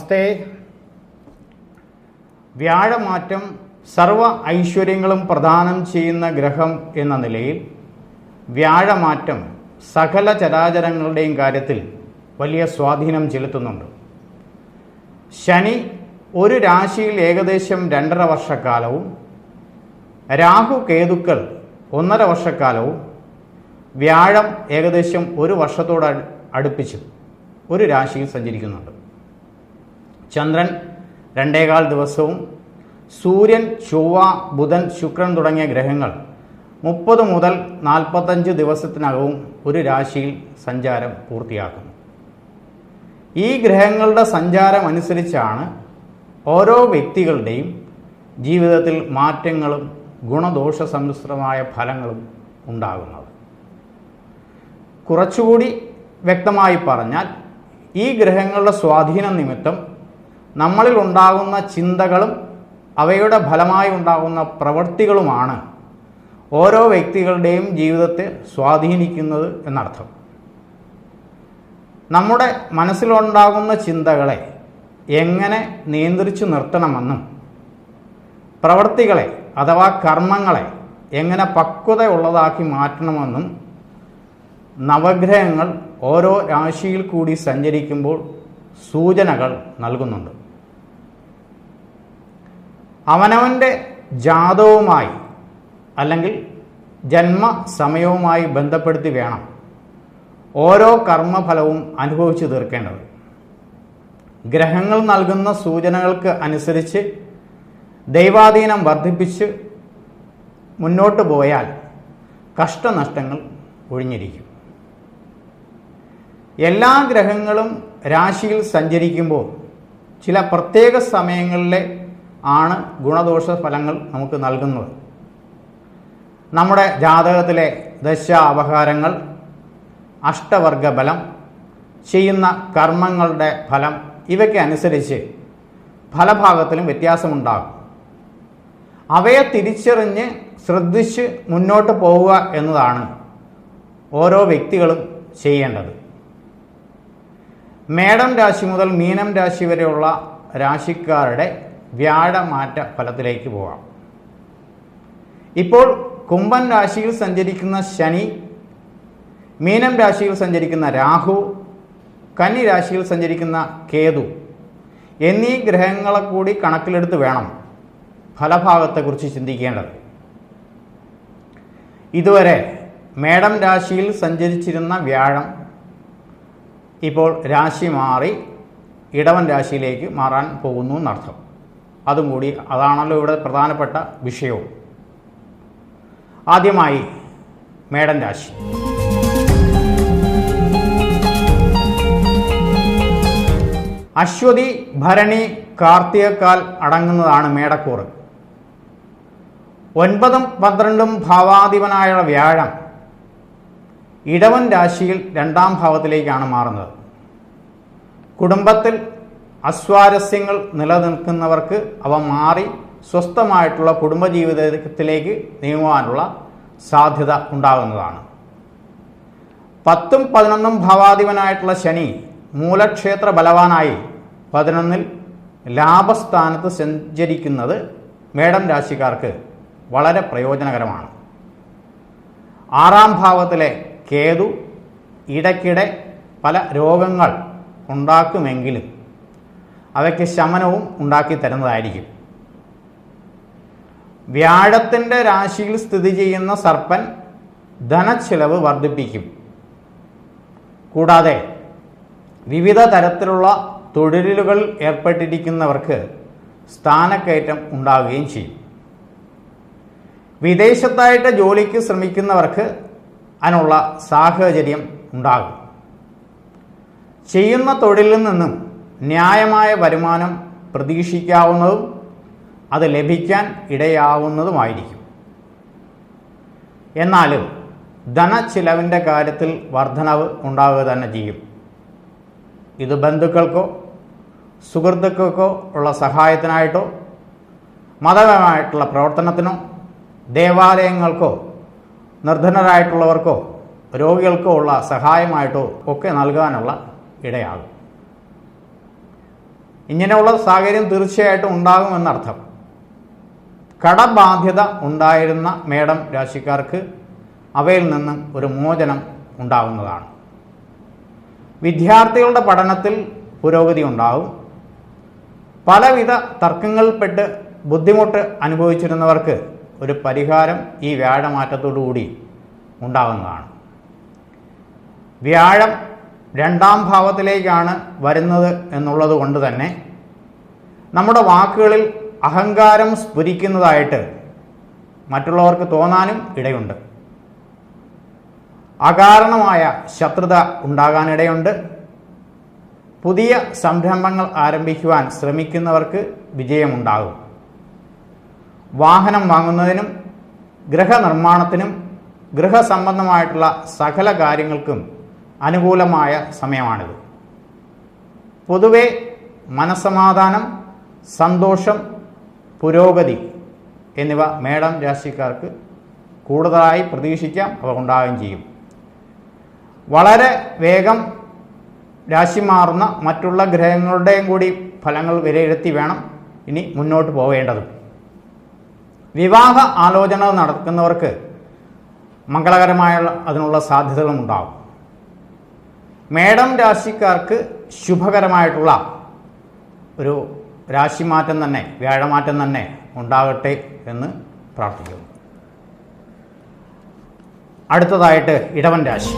നമസ്തേ. വ്യാഴമാറ്റം സർവ ഐശ്വര്യങ്ങളും പ്രദാനം ചെയ്യുന്ന ഗ്രഹം എന്ന നിലയിൽ വ്യാഴമാറ്റം സകല ചരാചരങ്ങളുടെയും കാര്യത്തിൽ വലിയ സ്വാധീനം ചെലുത്തുന്നുണ്ട്. ശനി ഒരു രാശിയിൽ ഏകദേശം 2.5 വർഷക്കാലവും, രാഹു കേതുക്കൾ 1.5 വർഷക്കാലവും, വ്യാഴം ഏകദേശം 1 വർഷത്തോട് അടുപ്പിച്ച് ഒരു രാശിയിൽ സഞ്ചരിക്കുന്നുണ്ട്. ചന്ദ്രൻ 2.25 ദിവസവും, സൂര്യൻ, ചൊവ്വ, ബുധൻ, ശുക്രൻ തുടങ്ങിയ ഗ്രഹങ്ങൾ 30 മുതൽ 45 ദിവസത്തിനകവും ഒരു രാശിയിൽ സഞ്ചാരം പൂർത്തിയാക്കുന്നു. ഈ ഗ്രഹങ്ങളുടെ സഞ്ചാരം അനുസരിച്ചാണ് ഓരോ വ്യക്തികളുടെയും ജീവിതത്തിൽ മാറ്റങ്ങളും ഗുണദോഷ സമ്മിശ്രമായ ഫലങ്ങളും ഉണ്ടാകുന്നത്. കുറച്ചുകൂടി വ്യക്തമായി പറഞ്ഞാൽ, ഈ ഗ്രഹങ്ങളുടെ സ്വാധീനം നിമിത്തം നമ്മളിൽ ഉണ്ടാകുന്ന ചിന്തകളും അവയുടെ ഫലമായി ഉണ്ടാകുന്ന പ്രവൃത്തികളുമാണ് ഓരോ വ്യക്തികളുടെയും ജീവിതത്തെ സ്വാധീനിക്കുന്നത് എന്നർത്ഥം. നമ്മുടെ മനസ്സിലുണ്ടാകുന്ന ചിന്തകളെ എങ്ങനെ നിയന്ത്രിച്ചു നിർത്തണമെന്നും പ്രവൃത്തികളെ അഥവാ കർമ്മങ്ങളെ എങ്ങനെ പക്വതയുള്ളതാക്കി മാറ്റണമെന്നും നവഗ്രഹങ്ങൾ ഓരോ രാശിയിൽ കൂടി സഞ്ചരിക്കുമ്പോൾ സൂചനകൾ നൽകുന്നുണ്ട്. അവനവൻ്റെ ജാതകവുമായി അല്ലെങ്കിൽ ജന്മസമയവുമായി ബന്ധപ്പെടുത്തി വേണം ഓരോ കർമ്മഫലവും അനുഭവിച്ചു തീർക്കേണ്ടത്. ഗ്രഹങ്ങൾ നൽകുന്ന സൂചനകൾക്ക് അനുസരിച്ച് ദൈവാധീനം വർദ്ധിപ്പിച്ച് മുന്നോട്ട് പോയാൽ കഷ്ടനഷ്ടങ്ങൾ ഒഴിഞ്ഞിരിക്കും. എല്ലാ ഗ്രഹങ്ങളും രാശിയിൽ സഞ്ചരിക്കുമ്പോൾ ചില പ്രത്യേക സമയങ്ങളിലെ ആണ് ഗുണദോഷ ഫലങ്ങൾ നമുക്ക് നൽകുന്നത്. നമ്മുടെ ജാതകത്തിലെ ദശ അപഹാരങ്ങൾ, അഷ്ടവർഗ ബലം, ചെയ്യുന്ന കർമ്മങ്ങളുടെ ഫലം ഇവയ്ക്ക് അനുസരിച്ച് ഫലഭാഗത്തിലും വ്യത്യാസമുണ്ടാകും. അവയെ തിരിച്ചറിഞ്ഞ് ശ്രദ്ധിച്ച് മുന്നോട്ട് പോവുക എന്നതാണ് ഓരോ വ്യക്തികളും ചെയ്യേണ്ടത്. മേടം രാശി മുതൽ മീനം രാശി വരെയുള്ള രാശിക്കാരുടെ വ്യാഴമാറ്റ ഫലത്തിലേക്ക് പോകാം. ഇപ്പോൾ കുംഭൻ രാശിയിൽ സഞ്ചരിക്കുന്ന ശനി, മീനം രാശിയിൽ സഞ്ചരിക്കുന്ന രാഹു, കന്നി രാശിയിൽ സഞ്ചരിക്കുന്ന കേതു എന്നീ ഗ്രഹങ്ങളെ കൂടി കണക്കിലെടുത്ത് വേണം ഫലഭാഗത്തെക്കുറിച്ച് ചിന്തിക്കേണ്ടത്. ഇതുവരെ മേടം രാശിയിൽ സഞ്ചരിച്ചിരുന്ന വ്യാഴം ഇപ്പോൾ രാശി മാറി ഇടവൻ രാശിയിലേക്ക് മാറാൻ പോകുന്നു എന്നർത്ഥം. അതും കൂടി അതാണല്ലോ ഇവിടെ പ്രധാനപ്പെട്ട വിഷയവും. ആദ്യമായി മേടൻ രാശി. അശ്വതി, ഭരണി, കാർത്തികക്കാൽ അടങ്ങുന്നതാണ് മേടക്കൂറ്. 9ഉം 12ഉം ഭാവാധിപനായുള്ള വ്യാഴം ഇടവൻ രാശിയിൽ 2ാം ഭാവത്തിലേക്കാണ് മാറുന്നത്. കുടുംബത്തിൽ അസ്വാരസ്യങ്ങൾ നിലനിൽക്കുന്നവർക്ക് അവ മാറി സ്വസ്ഥമായിട്ടുള്ള കുടുംബജീവിതത്തിലേക്ക് നീങ്ങുവാനുള്ള സാധ്യത ഉണ്ടാകുന്നതാണ്. 10ഉം 11ഉം ഭാവാധിപനായിട്ടുള്ള ശനി മൂലക്ഷേത്ര ബലവാനായി 11ൽ ലാഭസ്ഥാനത്ത് സഞ്ചരിക്കുന്നത് മേടം രാശിക്കാർക്ക് വളരെ പ്രയോജനകരമാണ്. 6ാം ഭാവത്തിലെ കേതു ഇടയ്ക്കിടെ പല രോഗങ്ങൾ ഉണ്ടാക്കുമെങ്കിലും അവയ്ക്ക് ശമനവും ഉണ്ടാക്കി തരുന്നതായിരിക്കും. വ്യാഴത്തിൻ്റെ രാശിയിൽ സ്ഥിതി ചെയ്യുന്ന സർപ്പൻ ധനച്ചിലവ് വർദ്ധിപ്പിക്കും. കൂടാതെ വിവിധ തരത്തിലുള്ള തൊഴിലുകൾ ഏർപ്പെട്ടിരിക്കുന്നവർക്ക് സ്ഥാനക്കയറ്റം ഉണ്ടാവുകയും ചെയ്യും. വിദേശത്തായിട്ട് ജോലിക്ക് ശ്രമിക്കുന്നവർക്ക് അതിനുള്ള സാഹചര്യം ഉണ്ടാകും. ചെയ്യുന്ന തൊഴിലിൽ നിന്നും ന്യായമായ വരുമാനം പ്രതീക്ഷിക്കാവുന്നതും അത് ലഭിക്കാൻ ഇടയാവുന്നതുമായിരിക്കും. എന്നാലും ധനച്ചിലവിൻ്റെ കാര്യത്തിൽ വർധനവ് ഉണ്ടാവുക തന്നെ ചെയ്യും. ഇത് ബന്ധുക്കൾക്കോ സുഹൃത്തുക്കൾക്കോ ഉള്ള സഹായത്തിനായിട്ടോ മതപരമായിട്ടുള്ള പ്രവർത്തനത്തിനോ ദേവാലയങ്ങൾക്കോ നിർധനരായിട്ടുള്ളവർക്കോ രോഗികൾക്കോ ഉള്ള സഹായമായിട്ടോ ഒക്കെ നൽകാനുള്ള ഇടയാകും. ഇങ്ങനെയുള്ള സാഹചര്യം തീർച്ചയായിട്ടും ഉണ്ടാകുമെന്നർത്ഥം. കടബാധ്യത ഉണ്ടായിരുന്ന മേടം രാശിക്കാർക്ക് അവയിൽ നിന്നും ഒരു മോചനം ഉണ്ടാകുന്നതാണ്. വിദ്യാർത്ഥികളുടെ പഠനത്തിൽ പുരോഗതി ഉണ്ടാകും. പലവിധ തർക്കങ്ങളിൽപ്പെട്ട് ബുദ്ധിമുട്ട് അനുഭവിച്ചിരുന്നവർക്ക് ഒരു പരിഹാരം ഈ വ്യാഴമാറ്റത്തോടുകൂടി ഉണ്ടാകുന്നതാണ്. വ്യാഴം 2ാം ഭാവത്തിലേക്കാണ് വരുന്നത് എന്നുള്ളത് കൊണ്ട് തന്നെ നമ്മുടെ വാക്കുകളിൽ അഹങ്കാരം സ്ഫുരിക്കുന്നതായിട്ട് മറ്റുള്ളവർക്ക് തോന്നാനും ഇടയുണ്ട്. അകാരണമായ ശത്രുത ഉണ്ടാകാനിടയുണ്ട്. പുതിയ സംരംഭങ്ങൾ ആരംഭിക്കുവാൻ ശ്രമിക്കുന്നവർക്ക് വിജയമുണ്ടാകും. വാഹനം വാങ്ങുന്നതിനും ഗൃഹനിർമ്മാണത്തിനും ഗൃഹസംബന്ധമായിട്ടുള്ള സകല കാര്യങ്ങൾക്കും അനുകൂലമായ സമയമാണിത്. പൊതുവെ മനസ്സമാധാനം, സന്തോഷം, പുരോഗതി എന്നിവ മേടം രാശിക്കാർക്ക് കൂടുതലായി പ്രതീക്ഷിക്കാം. അവ ഉണ്ടാവുകയും ചെയ്യും. വളരെ വേഗം രാശി മാറുന്ന മറ്റുള്ള ഗ്രഹങ്ങളുടെയും കൂടി ഫലങ്ങൾ വിലയിരുത്തി വേണം ഇനി മുന്നോട്ട് പോവേണ്ടത്. വിവാഹ ആലോചന നടക്കുന്നവർക്ക് മംഗളകരമായ അതിനുള്ള സാധ്യതകളും ഉണ്ടാകും. മേടം രാശിക്കാർക്ക് ശുഭകരമായിട്ടുള്ള ഒരു രാശിമാറ്റം തന്നെ, വ്യാഴമാറ്റം തന്നെ ഉണ്ടാകട്ടെ എന്ന് പ്രാർത്ഥിക്കുന്നു. അടുത്തതായിട്ട് ഇടവൻ രാശി.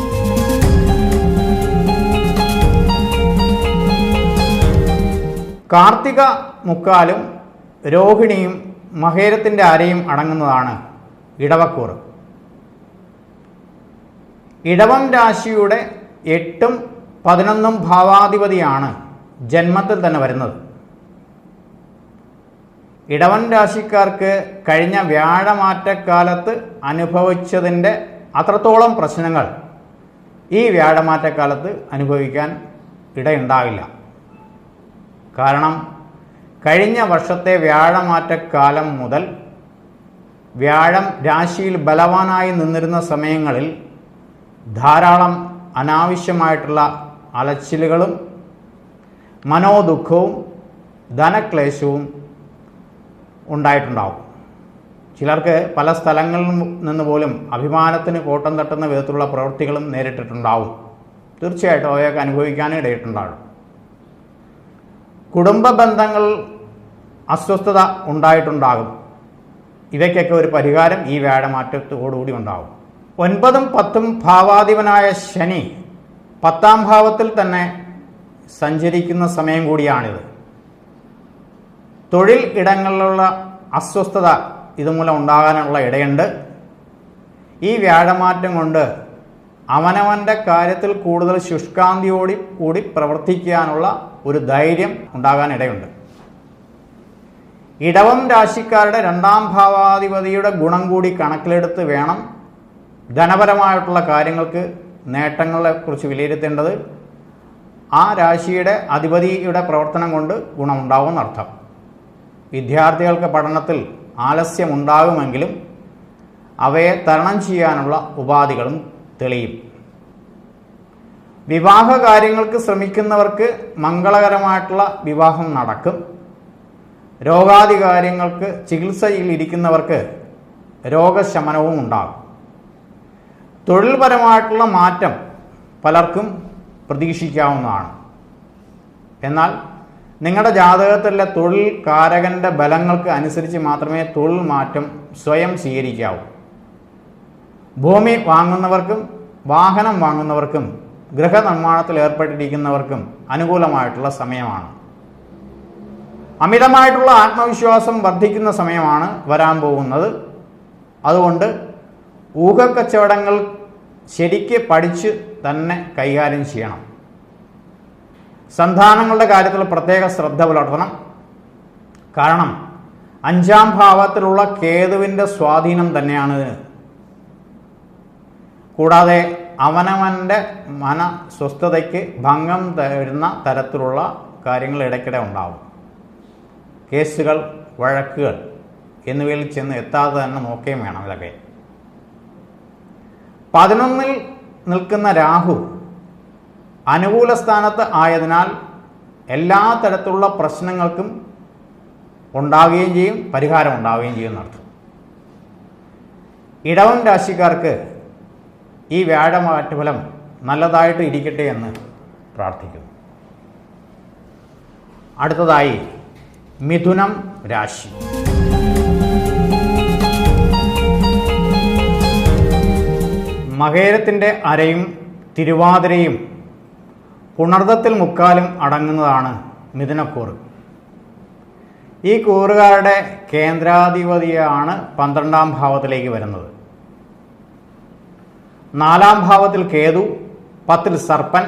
കാർത്തിക മുക്കാലും രോഹിണിയും മകേരത്തിൻ്റെ അരയും അടങ്ങുന്നതാണ് ഇടവക്കൂറ്. ഇടവം രാശിയുടെ 8ഉം 11ഉം ഭാവാധിപതിയാണ് ജന്മത്തിൽ തന്നെ വരുന്നത്. ഇടവൻ രാശിക്കാർക്ക് കഴിഞ്ഞ വ്യാഴമാറ്റക്കാലത്ത് അനുഭവിച്ചതിൻ്റെ അത്രത്തോളം പ്രശ്നങ്ങൾ ഈ വ്യാഴമാറ്റക്കാലത്ത് അനുഭവിക്കാൻ ഇടയുണ്ടാവില്ല. കാരണം കഴിഞ്ഞ വർഷത്തെ വ്യാഴമാറ്റക്കാലം മുതൽ വ്യാഴം രാശിയിൽ ബലവാനായി നിന്നിരുന്ന സമയങ്ങളിൽ ധാരാളം അനാവശ്യമായിട്ടുള്ള അലച്ചിലുകളും മനോദുഃഖവും ധനക്ലേശവും ഉണ്ടായിട്ടുണ്ടാവും. ചിലർക്ക് പല സ്ഥലങ്ങളിൽ നിന്ന് പോലും അഭിമാനത്തിന് കോട്ടം തട്ടുന്ന വിധത്തിലുള്ള പ്രവൃത്തികളും നേരിട്ടിട്ടുണ്ടാവും. തീർച്ചയായിട്ടും അവയൊക്കെ അനുഭവിക്കാനും ഇടയിട്ടുണ്ടാകും. കുടുംബ ബന്ധങ്ങൾ അസ്വസ്ഥത ഉണ്ടായിട്ടുണ്ടാകും. ഇവയ്ക്കൊക്കെ ഒരു പരിഹാരം ഈ വ്യാഴമാറ്റത്തോടുകൂടി ഉണ്ടാകും. 9ഉം 10ഉം ഭാവാധിപനായ ശനി 10ാം ഭാവത്തിൽ തന്നെ സഞ്ചരിക്കുന്ന സമയം കൂടിയാണിത്. തൊഴിൽ ഇടങ്ങളിലുള്ള അസ്വസ്ഥത ഇതുമൂലം ഉണ്ടാകാനുള്ള ഇടയുണ്ട്. ഈ വ്യാഴമാറ്റം കൊണ്ട് അവനവൻ്റെ കാര്യത്തിൽ കൂടുതൽ ശുഷ്കാന്തിയോടി കൂടി പ്രവർത്തിക്കാനുള്ള ഒരു ധൈര്യം ഉണ്ടാകാൻ ഇടയുണ്ട്. ഇടവം രാശിക്കാരുടെ 2ാം ഭാവാധിപതിയുടെ ഗുണം കൂടി കണക്കിലെടുത്ത് വേണം ധനപരമായിട്ടുള്ള കാര്യങ്ങൾക്ക് നേട്ടങ്ങളെക്കുറിച്ച് വിലയിരുത്തേണ്ടത്. ആ രാശിയുടെ അധിപതിയുടെ പ്രവർത്തനം കൊണ്ട് ഗുണമുണ്ടാവുമെന്നർത്ഥം. വിദ്യാർത്ഥികൾക്ക് പഠനത്തിൽ ആലസ്യമുണ്ടാകുമെങ്കിലും അവയെ തരണം ചെയ്യാനുള്ള ഉപാധികളും തെളിയും. വിവാഹ കാര്യങ്ങൾക്ക് ശ്രമിക്കുന്നവർക്ക് മംഗളകരമായിട്ടുള്ള വിവാഹം നടക്കും. രോഗാദി കാര്യങ്ങൾക്ക് ചികിത്സയിൽ ഇരിക്കുന്നവർക്ക് രോഗശമനവും ഉണ്ടാകും. തൊഴിൽപരമായിട്ടുള്ള മാറ്റം പലർക്കും പ്രതീക്ഷിക്കാവുന്നതാണ്. എന്നാൽ നിങ്ങളുടെ ജാതകത്തിലെ തൊഴിൽ കാരകൻ്റെ ബലങ്ങൾക്ക് അനുസരിച്ച് മാത്രമേ തൊഴിൽ മാറ്റം സ്വയം സ്വീകരിക്കാവൂ. ഭൂമി വാങ്ങുന്നവർക്കും വാഹനം വാങ്ങുന്നവർക്കും ഗൃഹനിർമ്മാണത്തിൽ ഏർപ്പെട്ടിരിക്കുന്നവർക്കും അനുകൂലമായിട്ടുള്ള സമയമാണ്. അമിതമായിട്ടുള്ള ആത്മവിശ്വാസം വർദ്ധിക്കുന്ന സമയമാണ് വരാൻ പോകുന്നത്. അതുകൊണ്ട് ഊഹക്കച്ചവടങ്ങൾ ശരിക്ക് പഠിച്ച് തന്നെ കൈകാര്യം ചെയ്യണം. സന്താനങ്ങളുടെ കാര്യത്തിൽ പ്രത്യേക ശ്രദ്ധ പുലർത്തണം. കാരണം 5ാം ഭാവത്തിലുള്ള കേതുവിൻ്റെ സ്വാധീനം തന്നെയാണ് ഇതിന്. കൂടാതെ അവനവൻ്റെ മനസ്വസ്ഥതയ്ക്ക് ഭംഗം തരുന്ന തരത്തിലുള്ള കാര്യങ്ങൾ ഇടയ്ക്കിടെ ഉണ്ടാവും. കേസുകൾ, വഴക്കുകൾ എന്നിവയിൽ ചെന്ന് എത്താതെ തന്നെ നോക്കുകയും വേണം. ഇതൊക്കെ 11ൽ നിൽക്കുന്ന രാഹു അനുകൂല സ്ഥാനത്ത് ആയതിനാൽ എല്ലാ തരത്തിലുള്ള പ്രശ്നങ്ങൾക്കും ഉണ്ടാവുകയും ചെയ്യും, പരിഹാരം ഉണ്ടാവുകയും ചെയ്യും എന്നർത്ഥം. ഇടവം രാശിക്കാർക്ക് ഈ വ്യാഴമാറ്റഫലം നല്ലതായിട്ട് ഇരിക്കട്ടെ എന്ന് പ്രാർത്ഥിക്കുന്നു. അടുത്തതായി മിഥുനം രാശി. മകേരത്തിൻ്റെ അരയും തിരുവാതിരയും പുണർദത്തിൽ മുക്കാലും അടങ്ങുന്നതാണ് മിഥുനക്കൂറ്. ഈ കൂറുകാരുടെ കേന്ദ്രാധിപതിയാണ് 12-ാം ഭാവത്തിലേക്ക് വരുന്നത്. 4-ാം ഭാവത്തിൽ കേതു, 10-ൽ സർപ്പൻ,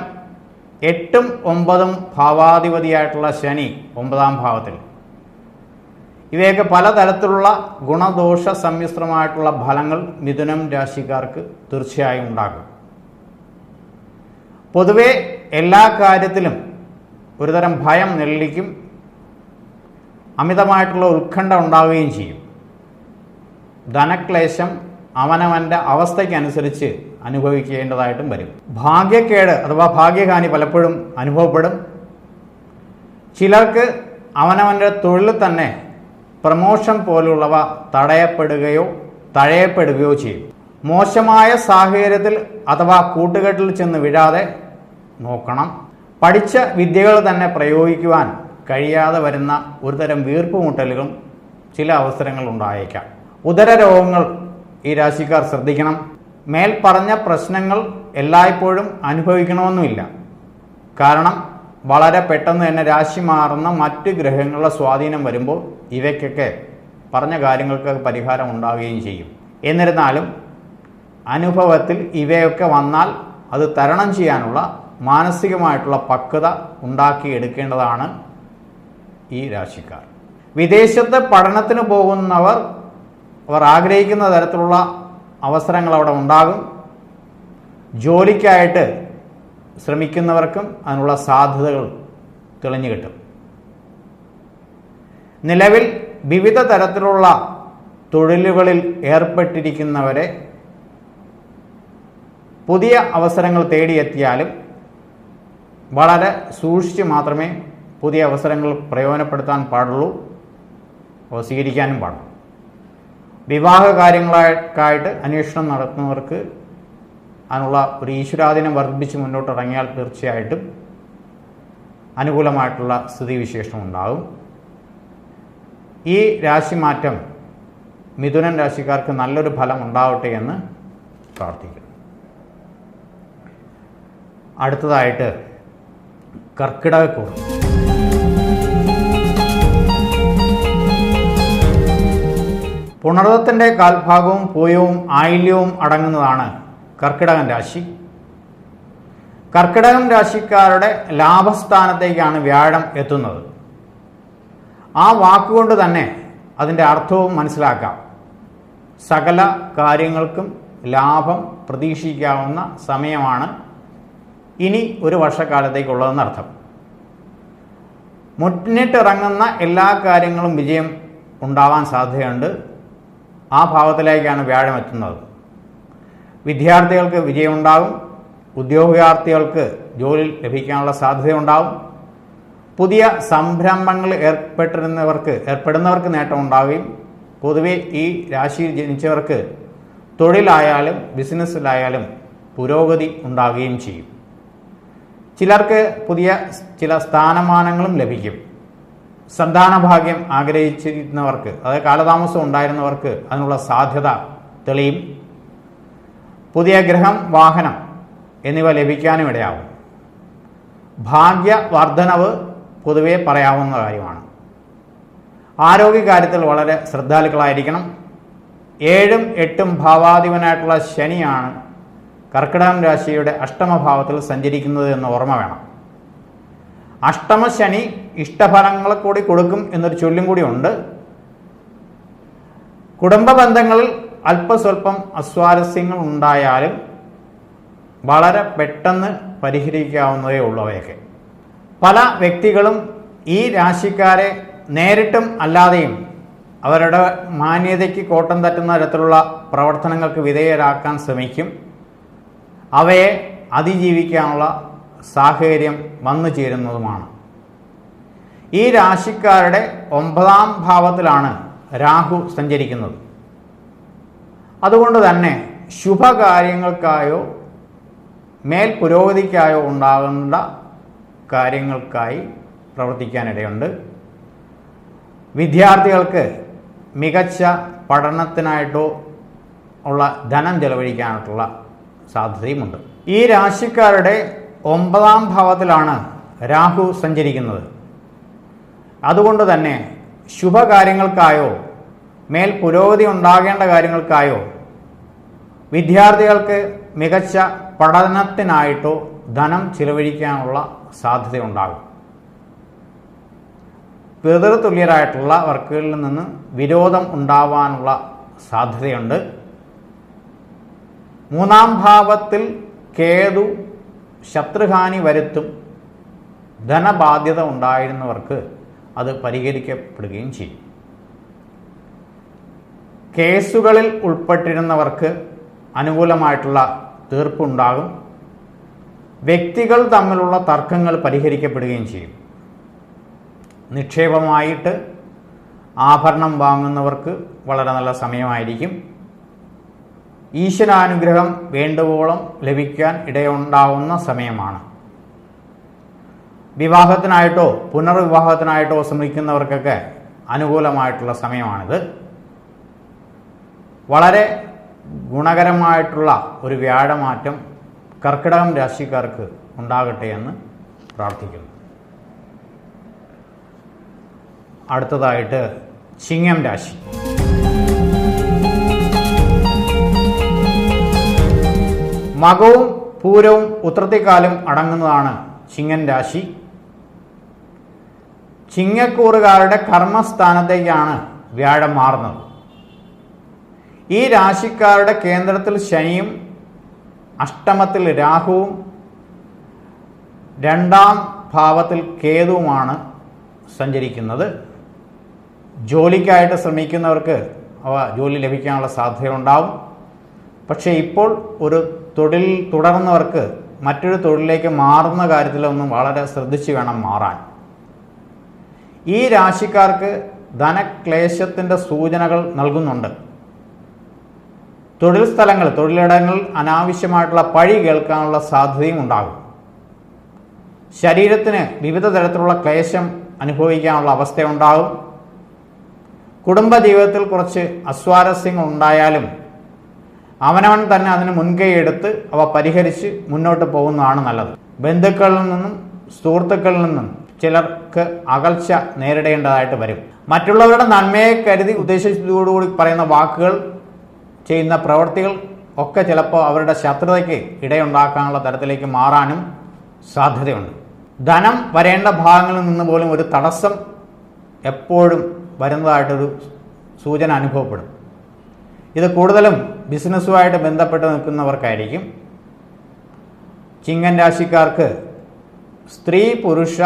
8ഉം 9ഉം ഭാവാധിപതിയായിട്ടുള്ള ശനി 9-ാം ഭാവത്തിൽ. ഇവയൊക്കെ പലതരത്തിലുള്ള ഗുണദോഷ സമ്മിശ്രമായിട്ടുള്ള ഫലങ്ങൾ മിഥുനം രാശിക്കാർക്ക് തീർച്ചയായും ഉണ്ടാകും. പൊതുവെ എല്ലാ കാര്യത്തിലും ഒരുതരം ഭയം നെല്ലിക്കും, അമിതമായിട്ടുള്ള ഉത്കണ്ഠ ഉണ്ടാവുകയും ചെയ്യും. ധനക്ലേശം അവനവൻ്റെ അവസ്ഥയ്ക്കനുസരിച്ച് അനുഭവിക്കേണ്ടതായിട്ടും വരും. ഭാഗ്യക്കേട് അഥവാ ഭാഗ്യഹാനി പലപ്പോഴും അനുഭവപ്പെടും. ചിലർക്ക് അവനവൻ്റെ തൊഴിൽ തന്നെ പ്രമോഷൻ പോലുള്ളവ തടയപ്പെടുകയോ ചെയ്യും. മോശമായ സാഹചര്യത്തിൽ അഥവാ കൂട്ടുകെട്ടിൽ ചെന്ന് വീഴാതെ നോക്കണം. പഠിച്ച വിദ്യകൾ തന്നെ പ്രയോഗിക്കുവാൻ കഴിയാതെ വരുന്ന ഒരുതരം വീർപ്പുമുട്ടലുകളും ചില അവസരങ്ങൾ ഉണ്ടായേക്കാം. ഉദരരോഗങ്ങൾ ഈ രാശിക്കാർ ശ്രദ്ധിക്കണം. മേൽപ്പറഞ്ഞ പ്രശ്നങ്ങൾ എല്ലായ്പ്പോഴും അനുഭവിക്കണമെന്നുമില്ല. കാരണം വളരെ പെട്ടെന്ന് തന്നെ രാശി മാറുന്ന മറ്റ് ഗ്രഹങ്ങളുടെ സ്വാധീനം വരുമ്പോൾ ഇവയ്ക്കൊക്കെ പറഞ്ഞ കാര്യങ്ങൾക്ക് പരിഹാരം ഉണ്ടാവുകയും ചെയ്യും. എന്നിരുന്നാലും അനുഭവത്തിൽ ഇവയൊക്കെ വന്നാൽ അത് തരണം ചെയ്യാനുള്ള മാനസികമായിട്ടുള്ള പക്വത ഉണ്ടാക്കിയെടുക്കേണ്ടതാണ് ഈ രാശിക്കാർ. വിദേശത്ത് പഠനത്തിന് പോകുന്നവർ ആഗ്രഹിക്കുന്ന തരത്തിലുള്ള അവസരങ്ങൾ അവിടെ ഉണ്ടാകും. ജോലിക്കായിട്ട് ശ്രമിക്കുന്നവർക്കും അതിനുള്ള സാധ്യതകൾ തെളിഞ്ഞു കിട്ടും. നിലവിൽ വിവിധ തരത്തിലുള്ള തൊഴിലുകളിൽ ഏർപ്പെട്ടിരിക്കുന്നവരെ പുതിയ അവസരങ്ങൾ തേടിയെത്തിയാലും വളരെ സൂക്ഷിച്ച് മാത്രമേ പുതിയ അവസരങ്ങൾ പ്രയോജനപ്പെടുത്താൻ പാടുള്ളൂ, സ്വീകരിക്കാനും പാടുള്ളൂ. വിവാഹ കാര്യങ്ങളായിട്ട് അന്വേഷണം നടത്തുന്നവർക്ക് അതിനുള്ള ഒരു ഈശ്വരാധീനം വർദ്ധിപ്പിച്ച് മുന്നോട്ടിറങ്ങിയാൽ തീർച്ചയായിട്ടും അനുകൂലമായിട്ടുള്ള സ്ഥിതിവിശേഷം ഉണ്ടാകും. ഈ രാശിമാറ്റം മിഥുനൻ രാശിക്കാർക്ക് നല്ലൊരു ഫലം ഉണ്ടാവട്ടെ എന്ന് പ്രാർത്ഥിക്കുന്നു. അടുത്തതായിട്ട് കർക്കിടകക്കൂറ്. പുണർദത്തിൻ്റെ കാൽഭാഗവും പൂയവും ആയില്യവും അടങ്ങുന്നതാണ് കർക്കിടകൻ രാശി. കർക്കിടകം രാശിക്കാരുടെ ലാഭസ്ഥാനത്തേക്കാണ് വ്യാഴം എത്തുന്നത്. ആ വാക്കുകൊണ്ട് തന്നെ അതിൻ്റെ അർത്ഥവും മനസ്സിലാക്കാം. സകല കാര്യങ്ങൾക്കും ലാഭം പ്രതീക്ഷിക്കാവുന്ന സമയമാണ് ഇനി ഒരു വർഷക്കാലത്തേക്കുള്ളതെന്നർത്ഥം. മുന്നിട്ടിറങ്ങുന്ന എല്ലാ കാര്യങ്ങളും വിജയം ഉണ്ടാവാൻ സാധ്യതയുണ്ട്. ആ ഭാവത്തിലേക്കാണ് വ്യാഴം എത്തുന്നത്. വിദ്യാർത്ഥികൾക്ക് വിജയമുണ്ടാകും. ഉദ്യോഗാർത്ഥികൾക്ക് ജോലി ലഭിക്കാനുള്ള സാധ്യതയുണ്ടാകും. പുതിയ സംരംഭങ്ങളിൽ ഏർപ്പെടുന്നവർക്ക് നേട്ടം ഉണ്ടാവുകയും പൊതുവെ ഈ രാശിയിൽ ജനിച്ചവർക്ക് തൊഴിലായാലും ബിസിനസ്സിലായാലും പുരോഗതി ഉണ്ടാവുകയും ചെയ്യും. ചിലർക്ക് പുതിയ ചില സ്ഥാനമാനങ്ങളും ലഭിക്കും. സന്താനഭാഗ്യം ആഗ്രഹിച്ചിരുന്നവർക്ക്, അതായത് കാലതാമസം ഉണ്ടായിരുന്നവർക്ക് അതിനുള്ള സാധ്യത തെളിയും. പുതിയ ഗൃഹം, വാഹനം എന്നിവ ലഭിക്കാനും ഇടയാവും. ഭാഗ്യവർദ്ധനവ് പൊതുവെ പറയാവുന്ന കാര്യമാണ്. ആരോഗ്യകാര്യത്തിൽ വളരെ ശ്രദ്ധാലുക്കളായിരിക്കണം. 7ഉം 8ഉം ഭാവാധിപനായിട്ടുള്ള ശനിയാണ് കർക്കിടകം രാശിയുടെ അഷ്ടമഭാവത്തിൽ സഞ്ചരിക്കുന്നത് എന്ന് ഓർമ്മ വേണം. അഷ്ടമശനി ഇഷ്ടഫലങ്ങളെ കൂടി കൊടുക്കും എന്നൊരു ചൊല്ലും കൂടി ഉണ്ട്. കുടുംബ ബന്ധങ്ങളിൽ അല്പസ്വല്പം അസ്വാരസ്യങ്ങൾ ഉണ്ടായാലും വളരെ പെട്ടെന്ന് പരിഹരിക്കാവുന്നതേ ഉള്ളവയൊക്കെ. പല വ്യക്തികളും ഈ രാശിക്കാരെ നേരിട്ടും അല്ലാതെയും അവരുടെ മാന്യതയ്ക്ക് കോട്ടം തട്ടുന്ന തരത്തിലുള്ള പ്രവർത്തനങ്ങൾക്ക് വിധേയരാക്കാൻ ശ്രമിക്കും. അവയെ അതിജീവിക്കാനുള്ള സാഹചര്യം വന്നു ചേരുന്നതുമാണ്. ഈ രാശിക്കാരുടെ 9ാം ഭാവത്തിലാണ് രാഹു സഞ്ചരിക്കുന്നത്. അതുകൊണ്ട് തന്നെ ശുഭകാര്യങ്ങൾക്കായോ മേൽ പുരോഗതിക്കായോ ഉണ്ടാകേണ്ട കാര്യങ്ങൾക്കായി പ്രവർത്തിക്കാനിടയുണ്ട്. വിദ്യാർത്ഥികൾക്ക് മികച്ച പഠനത്തിനായിട്ടോ ഉള്ള ധനം ചെലവഴിക്കാനായിട്ടുള്ള സാധ്യതയുമുണ്ട്. ഈ രാശിക്കാരുടെ 9ാം ഭാവത്തിലാണ് രാഹു സഞ്ചരിക്കുന്നത്. അതുകൊണ്ട് തന്നെ ശുഭകാര്യങ്ങൾക്കായോ മേൽ പുരോഗതി ഉണ്ടാകേണ്ട കാര്യങ്ങൾക്കായോ വിദ്യാർത്ഥികൾക്ക് മികച്ച പഠനത്തിനായിട്ടോ ധനം ചിലവഴിക്കാനുള്ള സാധ്യതയുണ്ടാകും. പിതൃതുല്യരായിട്ടുള്ള വർക്കുകളിൽ നിന്ന് വിരോധം ഉണ്ടാവാനുള്ള സാധ്യതയുണ്ട്. 3ാം ഭാവത്തിൽ കേതു ശത്രുഹാനി വരുത്തും. ധനബാധ്യത ഉണ്ടായിരുന്നവർക്ക് അത് പരിഹരിക്കപ്പെടുകയും ചെയ്യും. കേസുകളിൽ ഉൾപ്പെട്ടിരുന്നവർക്ക് അനുകൂലമായിട്ടുള്ള തീർപ്പുണ്ടാകും. വ്യക്തികൾ തമ്മിലുള്ള തർക്കങ്ങൾ പരിഹരിക്കപ്പെടുകയും ചെയ്യും. നിക്ഷേപമായിട്ട് ആഭരണം വാങ്ങുന്നവർക്ക് വളരെ നല്ല സമയമായിരിക്കും. ഈശ്വരാനുഗ്രഹം വേണ്ടുവോളം ലഭിക്കാൻ ഇടയുണ്ടാവുന്ന സമയമാണ്. വിവാഹത്തിനായിട്ടോ പുനർവിവാഹത്തിനായിട്ടോ ശ്രമിക്കുന്നവർക്കൊക്കെ അനുകൂലമായിട്ടുള്ള സമയമാണിത്. വളരെ ഗുണകരമായിട്ടുള്ള ഒരു വ്യാഴമാറ്റം കർക്കിടകം രാശിക്കാർക്ക് ഉണ്ടാകട്ടെ എന്ന് പ്രാർത്ഥിക്കുന്നു. അടുത്തതായിട്ട് ചിങ്ങം രാശി. മകവും പൂരവും ഉത്രത്തിക്കാലും അടങ്ങുന്നതാണ് ചിങ്ങൻ രാശി. ചിങ്ങക്കൂറുകാരുടെ കർമ്മസ്ഥാനത്തേക്കാണ് വ്യാഴം മാറുന്നത്. ഈ രാശിക്കാരുടെ കേന്ദ്രത്തിൽ ശനിയും അഷ്ടമത്തിൽ രാഹുവും 2ാം ഭാവത്തിൽ കേതുവുമാണ് സഞ്ചരിക്കുന്നത്. ജോലിക്കായിട്ട് ശ്രമിക്കുന്നവർക്ക് ജോലി ലഭിക്കാനുള്ള സാധ്യതയുണ്ടാവും. പക്ഷേ ഇപ്പോൾ ഒരു തൊഴിൽ തുടർന്നവർക്ക് മറ്റൊരു തൊഴിലിലേക്ക് മാറുന്ന കാര്യത്തിലൊന്നും വളരെ ശ്രദ്ധിച്ച് വേണം മാറാൻ. ഈ രാശിക്കാർക്ക് ധനക്ലേശത്തിൻ്റെ സൂചനകൾ നൽകുന്നുണ്ട്. തൊഴിൽ സ്ഥലങ്ങൾ, തൊഴിലിടങ്ങളിൽ അനാവശ്യമായിട്ടുള്ള പഴി കേൾക്കാനുള്ള സാധ്യതയും ഉണ്ടാകും. ശരീരത്തിന് വിവിധ തരത്തിലുള്ള ക്ലേശം അനുഭവിക്കാനുള്ള അവസ്ഥയുണ്ടാകും. കുടുംബജീവിതത്തിൽ കുറച്ച് അസ്വാരസ്യങ്ങൾ ഉണ്ടായാലും അവനവൻ തന്നെ അതിന് മുൻകൈ എടുത്ത് അവ പരിഹരിച്ച് മുന്നോട്ട് പോകുന്നതാണ് നല്ലത്. ബന്ധുക്കളിൽ നിന്നും സുഹൃത്തുക്കളിൽ നിന്നും ചിലർക്ക് അകൽച്ച നേരിടേണ്ടതായിട്ട് വരും. മറ്റുള്ളവരുടെ നന്മയെ കരുതി ഉദ്ദേശത്തോടുകൂടി പറയുന്ന വാക്കുകൾ, ചെയ്യുന്ന പ്രവൃത്തികൾ ഒക്കെ ചിലപ്പോൾ അവരുടെ ശത്രുതയ്ക്ക് ഇടയുണ്ടാക്കാനുള്ള തരത്തിലേക്ക് മാറാനും സാധ്യതയുണ്ട്. ധനം വരേണ്ട ഭാഗങ്ങളിൽ നിന്ന് പോലും ഒരു തടസ്സം എപ്പോഴും വരുന്നതായിട്ടൊരു സൂചന അനുഭവപ്പെടും. ഇത് കൂടുതലും ബിസിനസ്സുമായിട്ട് ബന്ധപ്പെട്ട് നിൽക്കുന്നവർക്കായിരിക്കും. ചിങ്ങൻ രാശിക്കാർക്ക് സ്ത്രീ പുരുഷ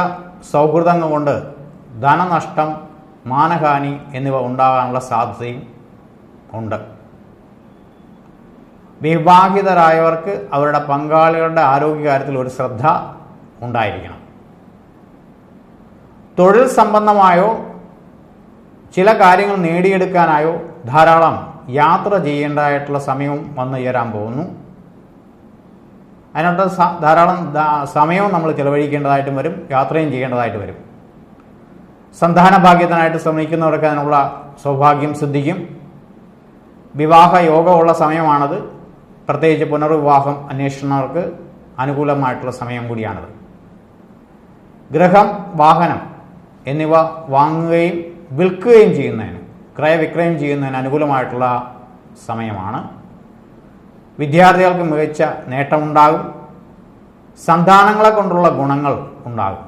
സൗഹൃദങ്ങൾ കൊണ്ട് ധനനഷ്ടം, മാനഹാനി എന്നിവ ഉണ്ടാകാനുള്ള സാധ്യതയും ഉണ്ട്. വിവാഹിതരായവർക്ക് അവരുടെ പങ്കാളികളുടെ ആരോഗ്യകാര്യത്തിൽ ഒരു ശ്രദ്ധ ഉണ്ടായിരിക്കണം. തൊഴിൽ സംബന്ധമായോ ചില കാര്യങ്ങൾ നേടിയെടുക്കാനായോ ധാരാളം യാത്ര ചെയ്യേണ്ടതായിട്ടുള്ള സമയവും വന്നു ചേരാൻ പോകുന്നു. അതിനോട്ട് ധാരാളം സമയവും നമ്മൾ ചിലവഴിക്കേണ്ടതായിട്ടും വരും, യാത്രയും ചെയ്യേണ്ടതായിട്ട് വരും. സന്താന ഭാഗ്യത്തിനായിട്ട് ശ്രമിക്കുന്നവർക്ക് അതിനുള്ള സൗഭാഗ്യം സിദ്ധിക്കും. വിവാഹ യോഗമുള്ള സമയമാണത്. പ്രത്യേകിച്ച് പുനർവിവാഹം അന്വേഷിക്കുന്നവർക്ക് അനുകൂലമായിട്ടുള്ള സമയം കൂടിയാണത്. ഗൃഹം, വാഹനം എന്നിവ വാങ്ങുകയും വിൽക്കുകയും ചെയ്യുന്നതിന്, ക്രയവിക്രയം ചെയ്യുന്നതിന് അനുകൂലമായിട്ടുള്ള സമയമാണ്. വിദ്യാർത്ഥികൾക്ക് മികച്ച നേട്ടമുണ്ടാകും. സന്താനങ്ങളെ കൊണ്ടുള്ള ഗുണങ്ങൾ ഉണ്ടാകും.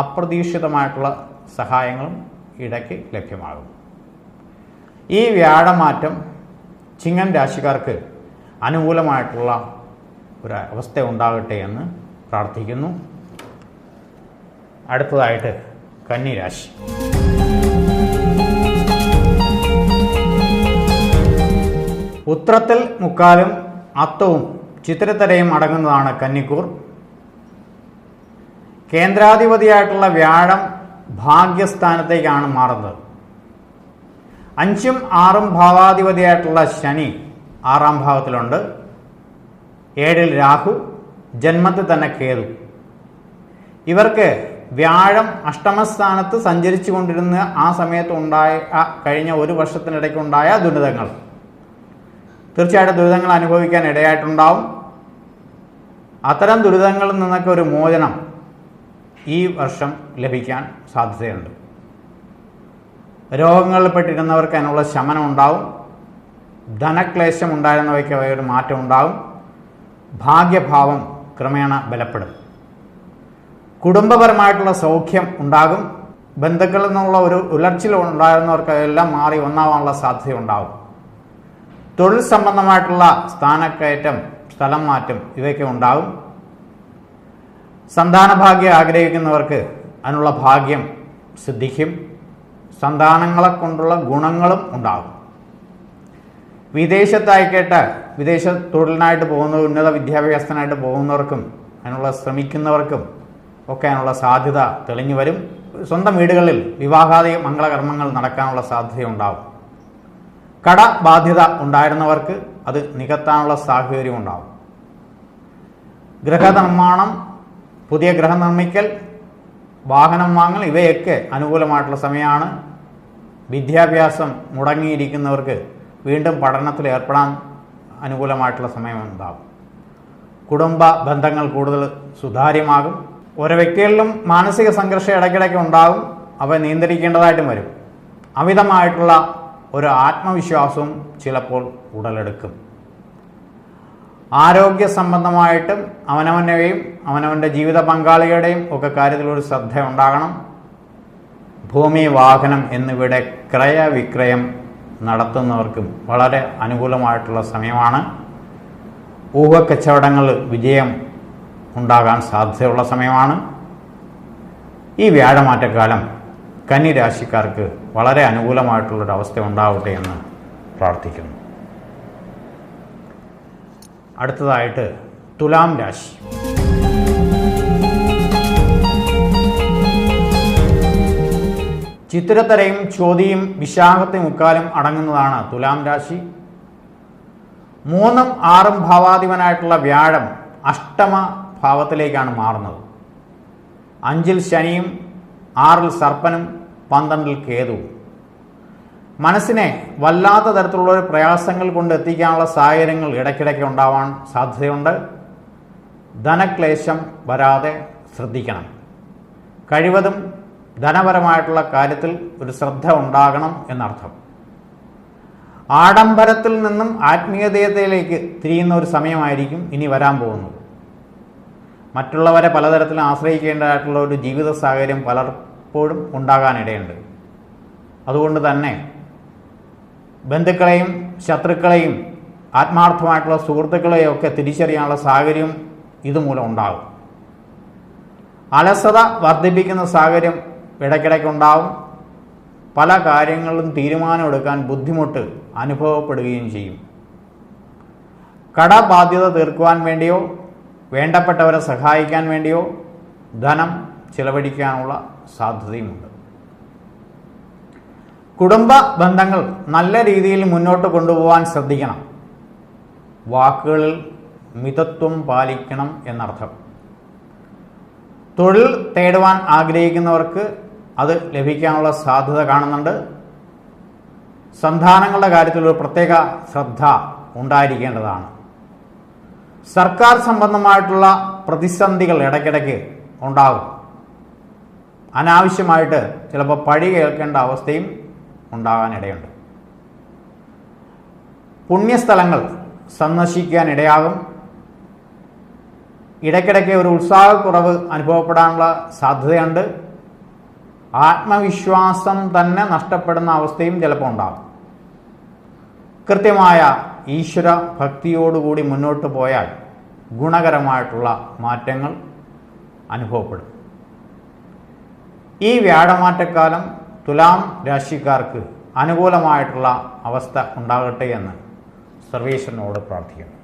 അപ്രതീക്ഷിതമായിട്ടുള്ള സഹായങ്ങളും ഇടയ്ക്ക് ലഭ്യമാകും. ഈ വ്യാഴമാറ്റം ചിങ്ങൻ രാശിക്കാർക്ക് അനുകൂലമായിട്ടുള്ള ഒരു അവസ്ഥ ഉണ്ടാകട്ടെ എന്ന് പ്രാർത്ഥിക്കുന്നു. അടുത്തതായിട്ട് കന്നി രാശി. ഉത്രത്തിൽ മുക്കാലും അത്തവും ചിത്തിരത്തരയും അടങ്ങുന്നതാണ് കന്നിക്കൂർ. കേന്ദ്രാധിപതിയായിട്ടുള്ള വ്യാഴം ഭാഗ്യസ്ഥാനത്തേക്കാണ് മാറുന്നത്. 5ഉം 6ഉം ഭാവാധിപതിയായിട്ടുള്ള ശനി 6ാം ഭാവത്തിലുണ്ട്. 7ൽ രാഹു, ജന്മത്തിൽ തന്നെ കേതു. ഇവർക്ക് വ്യാഴം അഷ്ടമസ്ഥാനത്ത് സഞ്ചരിച്ചു കൊണ്ടിരുന്ന ആ സമയത്ത് കഴിഞ്ഞ ഒരു വർഷത്തിനിടയ്ക്കുണ്ടായ ദുരിതങ്ങൾ, തീർച്ചയായിട്ടും ദുരിതങ്ങൾ അനുഭവിക്കാൻ ഇടയായിട്ടുണ്ടാവും. അത്തരം ദുരിതങ്ങളിൽ നിന്നൊക്കെ ഒരു മോചനം ഈ വർഷം ലഭിക്കാൻ സാധ്യതയുണ്ട്. രോഗങ്ങളിൽപ്പെട്ടിരുന്നവർക്ക് അതിനുള്ള ശമനം ഉണ്ടാവും. ധനക്ലേശം ഉണ്ടായിരുന്നവയ്ക്ക് ഒരു മാറ്റം ഉണ്ടാവും. ഭാഗ്യഭാവം ക്രമേണ ബലപ്പെടും. കുടുംബപരമായിട്ടുള്ള സൗഖ്യം ഉണ്ടാകും. ബന്ധുക്കളിൽ നിന്നുള്ള ഒരു ഉലർച്ചിൽ ഉണ്ടായിരുന്നവർക്ക് എല്ലാം മാറി ഒന്നാവാനുള്ള സാധ്യതയുണ്ടാകും. തൊഴിൽ സംബന്ധമായിട്ടുള്ള സ്ഥാനക്കയറ്റം, സ്ഥലം മാറ്റം ഇവയൊക്കെ ഉണ്ടാകും. സന്താന ഭാഗ്യം ആഗ്രഹിക്കുന്നവർക്ക് അതിനുള്ള ഭാഗ്യം സിദ്ധിക്കും. സന്താനങ്ങളെ കൊണ്ടുള്ള ഗുണങ്ങളും ഉണ്ടാകും. വിദേശത്തായിക്കോട്ടെ, വിദേശ തൊഴിലിനായിട്ട് പോകുന്ന, ഉന്നത വിദ്യാഭ്യാസത്തിനായിട്ട് പോകുന്നവർക്കും അതിനുള്ള ശ്രമിക്കുന്നവർക്കും ഒക്കെ അതിനുള്ള സാധ്യത തെളിഞ്ഞു വരും. സ്വന്തം വീടുകളിൽ വിവാഹാദി മംഗളകർമ്മങ്ങൾ നടക്കാനുള്ള സാധ്യതയുണ്ടാകും. കടബാധ്യത ഉണ്ടായിരുന്നവർക്ക് അത് നികത്താനുള്ള സാഹചര്യം ഉണ്ടാകും. ഗൃഹനിർമ്മാണം, പുതിയ ഗൃഹം നിർമ്മിക്കൽ, വാഹനം വാങ്ങൽ ഇവയൊക്കെ അനുകൂലമായിട്ടുള്ള സമയമാണ്. വിദ്യാഭ്യാസം മുടങ്ങിയിരിക്കുന്നവർക്ക് വീണ്ടും പഠനത്തിൽ ഏർപ്പെടാൻ അനുകൂലമായിട്ടുള്ള സമയമുണ്ടാകും. കുടുംബ ബന്ധങ്ങൾ കൂടുതൽ സുതാര്യമാകും. ഓരോ വ്യക്തികളിലും മാനസിക സംഘർഷം ഇടയ്ക്കിടയ്ക്ക് ഉണ്ടാകും. അവ നിയന്ത്രിക്കേണ്ടതായിട്ടും വരും. അമിതമായിട്ടുള്ള ഒരു ആത്മവിശ്വാസവും ചിലപ്പോൾ ഉടലെടുക്കും. ആരോഗ്യ സംബന്ധമായിട്ടും അവനവൻ്റെയും അവനവൻ്റെ ജീവിത പങ്കാളികളുടെയും ഒക്കെ കാര്യത്തിലൊരു ശ്രദ്ധ ഉണ്ടാകണം. ഭൂമി, വാഹനം എന്നിവയുടെ ക്രയവിക്രയം നടത്തുന്നവർക്കും വളരെ അനുകൂലമായിട്ടുള്ള സമയമാണ്. ഊഹക്കച്ചവടങ്ങൾ വിജയം ഉണ്ടാകാൻ സാധ്യതയുള്ള സമയമാണ്. ഈ വ്യാഴമാറ്റക്കാലം കന്നി രാശിക്കാർക്ക് വളരെ അനുകൂലമായിട്ടുള്ളൊരവസ്ഥ ഉണ്ടാവട്ടെ എന്ന് പ്രാർത്ഥിക്കുന്നു. അടുത്തതായിട്ട് തുലാം രാശി. ചിത്തിരത്തരയും ചോതിയും വിശാഖത്തെ മുക്കാലും അടങ്ങുന്നതാണ് തുലാം രാശി. 3ഉം 6ഉം ഭാവാധിപനായിട്ടുള്ള വ്യാഴം അഷ്ടമ ഭാവത്തിലേക്കാണ് മാറുന്നത്. 5ൽ ശനിയും 6ൽ സർപ്പനും 12ൽ കേതുവും. മനസ്സിനെ വല്ലാത്ത തരത്തിലുള്ള ഒരു പ്രയാസങ്ങൾ കൊണ്ട് എത്തിക്കാനുള്ള സാഹചര്യങ്ങൾ ഇടയ്ക്കിടയ്ക്ക് ഉണ്ടാവാൻ സാധ്യതയുണ്ട്. ധനക്ലേശം വരാതെ ശ്രദ്ധിക്കണം. കഴിവതും ധനപരമായിട്ടുള്ള കാര്യത്തിൽ ഒരു ശ്രദ്ധ ഉണ്ടാകണം എന്നർത്ഥം. ആഡംബരത്തിൽ നിന്നും ആത്മീയതയിലേക്ക് തിരിയുന്ന ഒരു സമയമായിരിക്കും ഇനി വരാൻ പോകുന്നത്. മറ്റുള്ളവരെ പലതരത്തിലും ആശ്രയിക്കേണ്ടതായിട്ടുള്ള ഒരു ജീവിത സാഹചര്യം പലപ്പോഴും ഉണ്ടാകാനിടയുണ്ട്. അതുകൊണ്ട് തന്നെ ബന്ധുക്കളെയും ശത്രുക്കളെയും ആത്മാർത്ഥമായിട്ടുള്ള സുഹൃത്തുക്കളെയും ഒക്കെ തിരിച്ചറിയാനുള്ള സാഹചര്യം ഇതുമൂലം ഉണ്ടാകും. അലസത വർദ്ധിപ്പിക്കുന്ന സാഹചര്യം ഇടയ്ക്കിടയ്ക്കുണ്ടാവും. പല കാര്യങ്ങളിലും തീരുമാനമെടുക്കാൻ ബുദ്ധിമുട്ട് അനുഭവപ്പെടുകയും ചെയ്യും. കടബാധ്യത തീർക്കുവാൻ വേണ്ടിയോ വേണ്ടപ്പെട്ടവരെ സഹായിക്കാൻ വേണ്ടിയോ ധനം ചിലവഴിക്കാനുള്ള സാധ്യതയുമുണ്ട്. കുടുംബ ബന്ധങ്ങൾ നല്ല രീതിയിൽ മുന്നോട്ട് കൊണ്ടുപോകാൻ ശ്രദ്ധിക്കണം. വാക്കുകളിൽ മിതത്വം പാലിക്കണം എന്നർത്ഥം. തൊഴിൽ തേടുവാൻ ആഗ്രഹിക്കുന്നവർക്ക് അത് ലഭിക്കാനുള്ള സാധ്യത കാണുന്നുണ്ട്. സന്താനങ്ങളുടെ കാര്യത്തിൽ ഒരു പ്രത്യേക ശ്രദ്ധ ഉണ്ടായിരിക്കേണ്ടതാണ്. സർക്കാർ സംബന്ധമായിട്ടുള്ള പ്രതിസന്ധികൾ ഇടയ്ക്കിടയ്ക്ക് ഉണ്ടാകും. അനാവശ്യമായിട്ട് ചിലപ്പോൾ പഴി കേൾക്കേണ്ട അവസ്ഥയും ഉണ്ടാകാനിടയുണ്ട്. പുണ്യസ്ഥലങ്ങൾ സന്ദർശിക്കാനിടയാകും. ഇടയ്ക്കിടയ്ക്ക് ഒരു ഉത്സാഹക്കുറവ് അനുഭവപ്പെടാനുള്ള സാധ്യതയുണ്ട്. ആത്മവിശ്വാസം തന്നെ നഷ്ടപ്പെടുന്ന അവസ്ഥയും ചിലപ്പോൾ ഉണ്ടാകും. കൃത്യമായ ഈശ്വര ഭക്തിയോടുകൂടി മുന്നോട്ട് പോയാൽ ഗുണകരമായിട്ടുള്ള മാറ്റങ്ങൾ അനുഭവപ്പെടും. ഈ വ്യാഴമാറ്റക്കാലം തുലാം രാശിക്കാർക്ക് അനുകൂലമായിട്ടുള്ള അവസ്ഥ ഉണ്ടാകട്ടെ എന്ന് സർവേശ്വരനോട് പ്രാർത്ഥിക്കുന്നു.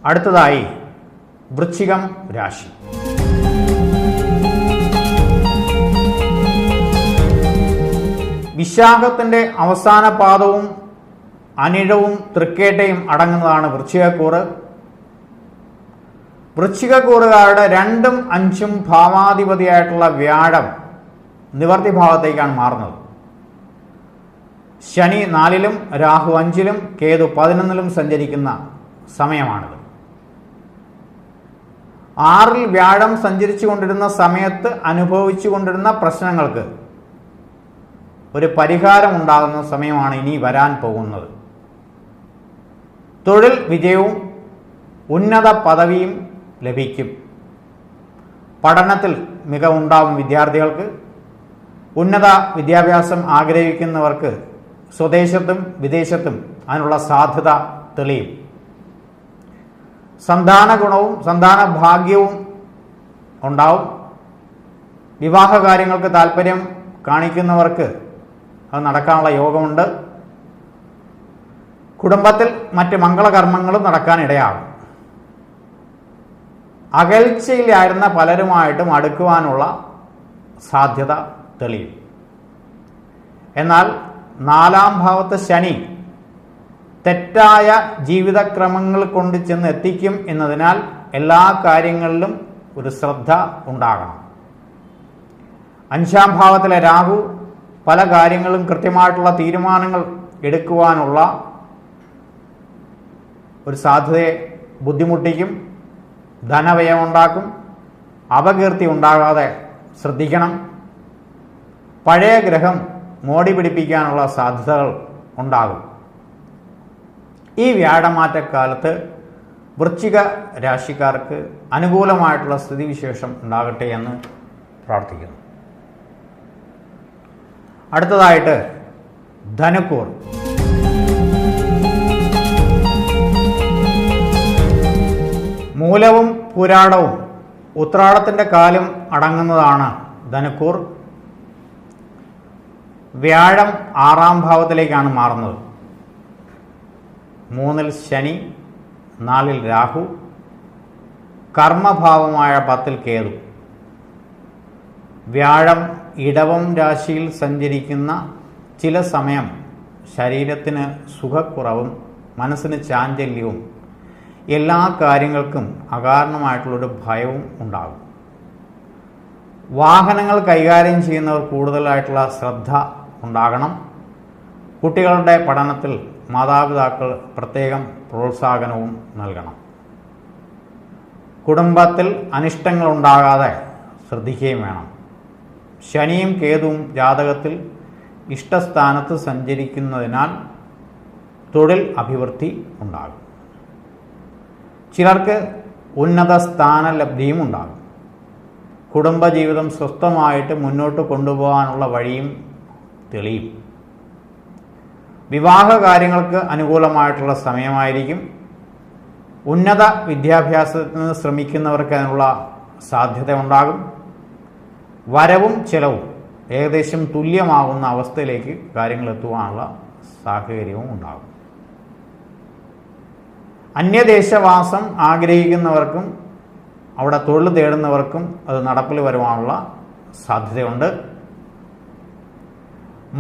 അടുത്തതായി വൃശ്ചികം രാശി. വിശാഖത്തിൻ്റെ അവസാന പാദവും അനിഴവും തൃക്കേട്ടയും അടങ്ങുന്നതാണ് വൃശ്ചികക്കൂറ്. വൃശ്ചികക്കൂറുകാരുടെ 2ഉം 5ഉം ഭാവാധിപതിയായിട്ടുള്ള വ്യാഴം നിവർത്തി ഭാവത്തേക്കാണ് മാറുന്നത്. ശനി 4-ലും രാഹു 5-ലും കേതു 11-ലും സഞ്ചരിക്കുന്ന സമയമാണിത്. 6-ൽ വ്യാഴം സഞ്ചരിച്ചു കൊണ്ടിരുന്ന സമയത്ത് അനുഭവിച്ചു കൊണ്ടിരുന്ന പ്രശ്നങ്ങൾക്ക് ഒരു പരിഹാരം ഉണ്ടാകുന്ന സമയമാണ് ഇനി വരാൻ പോകുന്നത്. തൊഴിൽ വിജയവും ഉന്നത പദവിയും ലഭിക്കും. പഠനത്തിൽ മികവുണ്ടാവും വിദ്യാർത്ഥികൾക്ക്. ഉന്നത വിദ്യാഭ്യാസം ആഗ്രഹിക്കുന്നവർക്ക് സ്വദേശത്തും വിദേശത്തും അതിനുള്ള സാധ്യത തെളിയും. സന്താന ഗുണവും സന്താന ഭാഗ്യവും ഉണ്ടാവും. വിവാഹ കാര്യങ്ങൾക്ക് താല്പര്യം കാണിക്കുന്നവർക്ക് അത് നടക്കാനുള്ള യോഗമുണ്ട്. കുടുംബത്തിൽ മറ്റ് മംഗളകർമ്മങ്ങളും നടക്കാനിടയാകും. അകൽച്ചയിലായിരുന്ന പലരുമായിട്ടും അടുക്കുവാനുള്ള സാധ്യത തെളിയും. എന്നാൽ 4-ാം ഭാവത്ത് ശനി തെറ്റായ ജീവിതക്രമങ്ങൾ കൊണ്ട് ചെന്ന് എത്തിക്കും എന്നതിനാൽ എല്ലാ കാര്യങ്ങളിലും ഒരു ശ്രദ്ധ ഉണ്ടാകണം. 5-ാം ഭാവത്തിലെ രാഹു പല കാര്യങ്ങളും കൃത്യമായിട്ടുള്ള തീരുമാനങ്ങൾ എടുക്കുവാനുള്ള ഒരു സാധ്യതയെ ബുദ്ധിമുട്ടിക്കും. ധനവ്യയമുണ്ടാക്കും. അപകീർത്തി ഉണ്ടാകാതെ ശ്രദ്ധിക്കണം. പഴയ ഗ്രഹം മോടി പിടിപ്പിക്കാനുള്ള സാധ്യതകൾ ഉണ്ടാകും. ഈ വ്യാഴമാറ്റക്കാലത്ത് വൃശ്ചിക രാശിക്കാർക്ക് അനുകൂലമായിട്ടുള്ള സ്ഥിതിവിശേഷം ഉണ്ടാകട്ടെ എന്ന് പ്രാർത്ഥിക്കുന്നു. അടുത്തതായിട്ട് ധനുക്കൂർ. മൂലവും പുരാടവും ഉത്രാടത്തിൻ്റെ കാലും അടങ്ങുന്നതാണ് ധനുക്കൂർ. വ്യാഴം 6-ാം ഭാവത്തിലേക്കാണ് മാറുന്നത്. 3-ൽ ശനി, 4-ൽ രാഹു, കർമ്മഭാവമായ 10-ൽ കേതു. വ്യാഴം ഇടവം രാശിയിൽ സഞ്ചരിക്കുന്ന ചില സമയം ശരീരത്തിന് സുഖക്കുറവും മനസ്സിന് ചാഞ്ചല്യവും എല്ലാ കാര്യങ്ങൾക്കും അകാരണമായിട്ടുള്ളൊരു ഭയവും ഉണ്ടാകും. വാഹനങ്ങൾ കൈകാര്യം ചെയ്യുന്നവർ കൂടുതലായിട്ടുള്ള ശ്രദ്ധ ഉണ്ടാകണം. കുട്ടികളുടെ പഠനത്തിൽ മാതാപിതാക്കൾ പ്രത്യേകം പ്രോത്സാഹനവും നൽകണം. കുടുംബത്തിൽ അനിഷ്ടങ്ങൾ ഉണ്ടാകാതെ ശ്രദ്ധിക്കുകയും വേണം. ശനിയും കേതുവും ജാതകത്തിൽ ഇഷ്ടസ്ഥാനത്ത് സഞ്ചരിക്കുന്നതിനാൽ തൊഴിൽ അഭിവൃദ്ധി ഉണ്ടാകും. ചിലർക്ക് ഉന്നത സ്ഥാനലബ്ധിയും ഉണ്ടാകും. കുടുംബജീവിതം സ്വസ്ഥമായിട്ട് മുന്നോട്ട് കൊണ്ടുപോകാനുള്ള വഴിയും തെളിയും. വിവാഹ കാര്യങ്ങൾക്ക് അനുകൂലമായിട്ടുള്ള സമയമായിരിക്കും. ഉന്നത വിദ്യാഭ്യാസത്തിന് ശ്രമിക്കുന്നവർക്ക് അതിനുള്ള സാധ്യത ഉണ്ടാകും. വരവും ചെലവും ഏകദേശം തുല്യമാകുന്ന അവസ്ഥയിലേക്ക് കാര്യങ്ങൾ എത്തുവാനുള്ള സാഹചര്യവും ഉണ്ടാകും. അന്യദേശവാസം ആഗ്രഹിക്കുന്നവർക്കും അവിടെ തൊഴിൽ തേടുന്നവർക്കും അത് നടപ്പിൽ വരുവാനുള്ള സാധ്യതയുണ്ട്.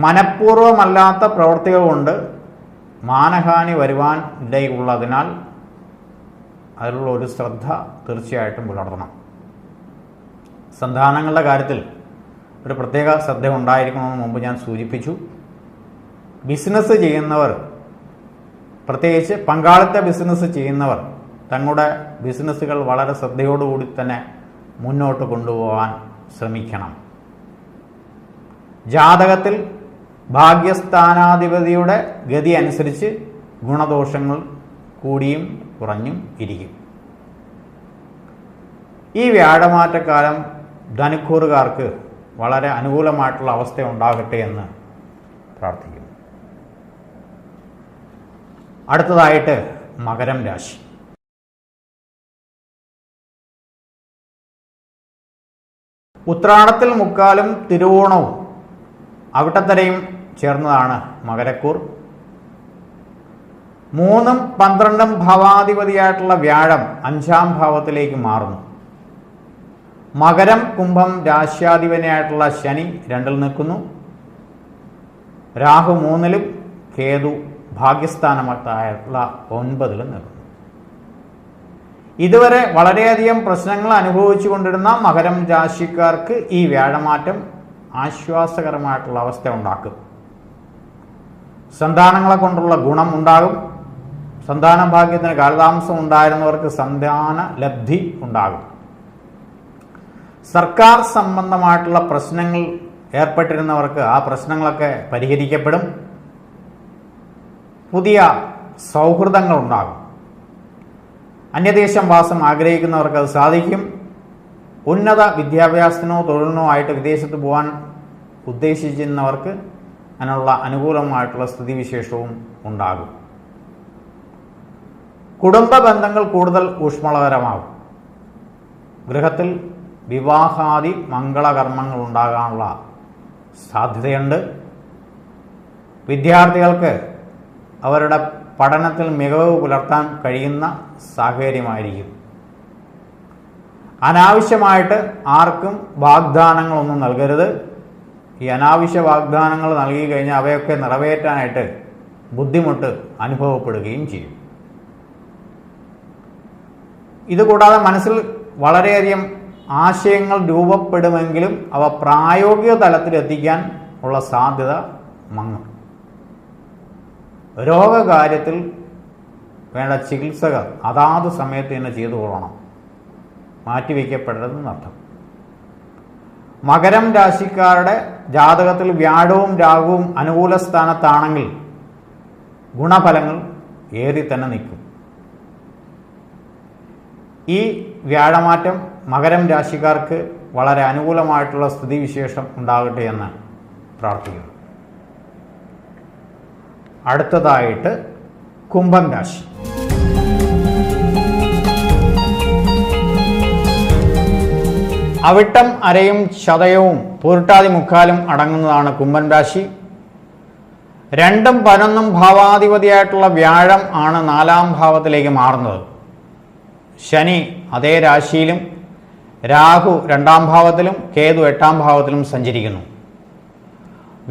മനഃപൂർവമല്ലാത്ത പ്രവൃത്തികൾ കൊണ്ട് മാനഹാനി വരുവാൻ ഇടയുള്ളതിനാൽ അതിലുള്ള ഒരു ശ്രദ്ധ തീർച്ചയായിട്ടും പുലർത്തണം. സന്താനങ്ങളുടെ കാര്യത്തിൽ ഒരു പ്രത്യേക ശ്രദ്ധ ഉണ്ടായിരിക്കണമെന്ന് മുമ്പ് ഞാൻ സൂചിപ്പിച്ചു. ബിസിനസ് ചെയ്യുന്നവർ, പ്രത്യേകിച്ച് പങ്കാളിത്ത ബിസിനസ് ചെയ്യുന്നവർ തങ്ങളുടെ ബിസിനസ്സുകൾ വളരെ ശ്രദ്ധയോടുകൂടി തന്നെ മുന്നോട്ട് കൊണ്ടുപോകാൻ ശ്രമിക്കണം. ജാതകത്തിൽ ഭാഗ്യസ്ഥാനാധിപതിയുടെ ഗതി അനുസരിച്ച് ഗുണദോഷങ്ങൾ കൂടിയും കുറഞ്ഞും ഇരിക്കും. ഈ വ്യാഴമാറ്റക്കാലം ധനുക്കൂറുകാർക്ക് വളരെ അനുകൂലമായിട്ടുള്ള അവസ്ഥ ഉണ്ടാകട്ടെ എന്ന് പ്രാർത്ഥിക്കുന്നു. അടുത്തതായിട്ട് മകരം രാശി. ഉത്രാടത്തിൽ മുക്കാലും തിരുവോണവും അവിട്ടത്തരയും ചേർന്നതാണ് മകരക്കൂർ. 3ഉം 12ഉം ഭാവാധിപതിയായിട്ടുള്ള വ്യാഴം 5-ാം ഭാവത്തിലേക്ക് മാറുന്നു. മകരം കുംഭം രാശ്യാധിപനായിട്ടുള്ള ശനി 2-ൽ നിൽക്കുന്നു. രാഹു 3-ലും കേതു ഭാഗ്യസ്ഥാനമായിട്ടുള്ള 9-ലും നിൽക്കുന്നു. ഇതുവരെ വളരെയധികം പ്രശ്നങ്ങൾ അനുഭവിച്ചു കൊണ്ടിരുന്ന മകരം രാശിക്കാർക്ക് ഈ വ്യാഴമാറ്റം ആശ്വാസകരമായിട്ടുള്ള അവസ്ഥ ഉണ്ടാക്കും. സന്താനങ്ങളെ കൊണ്ടുള്ള ഗുണം ഉണ്ടാകും. സന്താന ഭാഗ്യത്തിന് കാലതാമസം ഉണ്ടായിരുന്നവർക്ക് സന്താന ലബ്ധി ഉണ്ടാകും. സർക്കാർ സംബന്ധമായിട്ടുള്ള പ്രശ്നങ്ങൾ ഏർപ്പെട്ടിരുന്നവർക്ക് ആ പ്രശ്നങ്ങളൊക്കെ പരിഹരിക്കപ്പെടും. പുതിയ സൗഹൃദങ്ങൾ ഉണ്ടാകും. അന്യദേശം വാസം ആഗ്രഹിക്കുന്നവർക്ക് അത് സാധിക്കും. ഉന്നത വിദ്യാഭ്യാസത്തിനോ തൊഴിലിനോ ആയിട്ട് വിദേശത്ത് പോകാൻ ഉദ്ദേശിച്ചിരുന്നവർക്ക് അതിനുള്ള അനുകൂലമായിട്ടുള്ള സ്ഥിതിവിശേഷവും ഉണ്ടാകും. കുടുംബ ബന്ധങ്ങൾ കൂടുതൽ ഊഷ്മളകരമാകും. ഗൃഹത്തിൽ വിവാഹാദി മംഗളകർമ്മങ്ങൾ ഉണ്ടാകാനുള്ള സാധ്യതയുണ്ട്. വിദ്യാർത്ഥികൾക്ക് അവരുടെ പഠനത്തിൽ മികവ് പുലർത്താൻ കഴിയുന്ന സാഹചര്യമായിരിക്കും. അനാവശ്യമായിട്ട് ആർക്കും വാഗ്ദാനങ്ങളൊന്നും നൽകരുത്. ഈ അനാവശ്യ വാഗ്ദാനങ്ങൾ നൽകി കഴിഞ്ഞാൽ അവയൊക്കെ നിറവേറ്റാനായിട്ട് ബുദ്ധിമുട്ട് അനുഭവപ്പെടുകയും ചെയ്യും. ഇതുകൂടാതെ മനസ്സിൽ വളരെയധികം ആശയങ്ങൾ രൂപപ്പെടുമെങ്കിലും അവ പ്രായോഗിക തലത്തിൽ എത്തിക്കാൻ ഉള്ള സാധ്യത മങ്ങും. രോഗകാര്യത്തിൽ വേണ്ട ചികിത്സകൾ അതാത് സമയത്ത് തന്നെ ചെയ്തു കൊള്ളണം, മാറ്റിവെക്കപ്പെടരുതെന്നർത്ഥം. മകരം രാശിക്കാരുടെ ജാതകത്തിൽ വ്യാഴവും രാഹുവും അനുകൂല സ്ഥാനത്താണെങ്കിൽ ഗുണഫലങ്ങൾ ഏറി തന്നെ നിൽക്കും. ഈ വ്യാഴമാറ്റം മകരം രാശിക്കാർക്ക് വളരെ അനുകൂലമായിട്ടുള്ള സ്ഥിതിവിശേഷം ഉണ്ടാകട്ടെ എന്ന് പ്രാർത്ഥിക്കുന്നു. അടുത്തതായിട്ട് കുംഭം രാശി. അവിട്ടം അരയും ചതയവും പൂരിട്ടാതി മുക്കാലും അടങ്ങുന്നതാണ് കുംഭം രാശി. 2ഉം 11ഉം ഭാവാധിപതിയായിട്ടുള്ള വ്യാഴം ആണ് 4-ാം ഭാവത്തിലേക്ക് മാറുന്നത്. ശനി അതേ രാശിയിലും രാഹു 2-ാം ഭാവത്തിലും കേതു 8-ാം ഭാവത്തിലും സഞ്ചരിക്കുന്നു.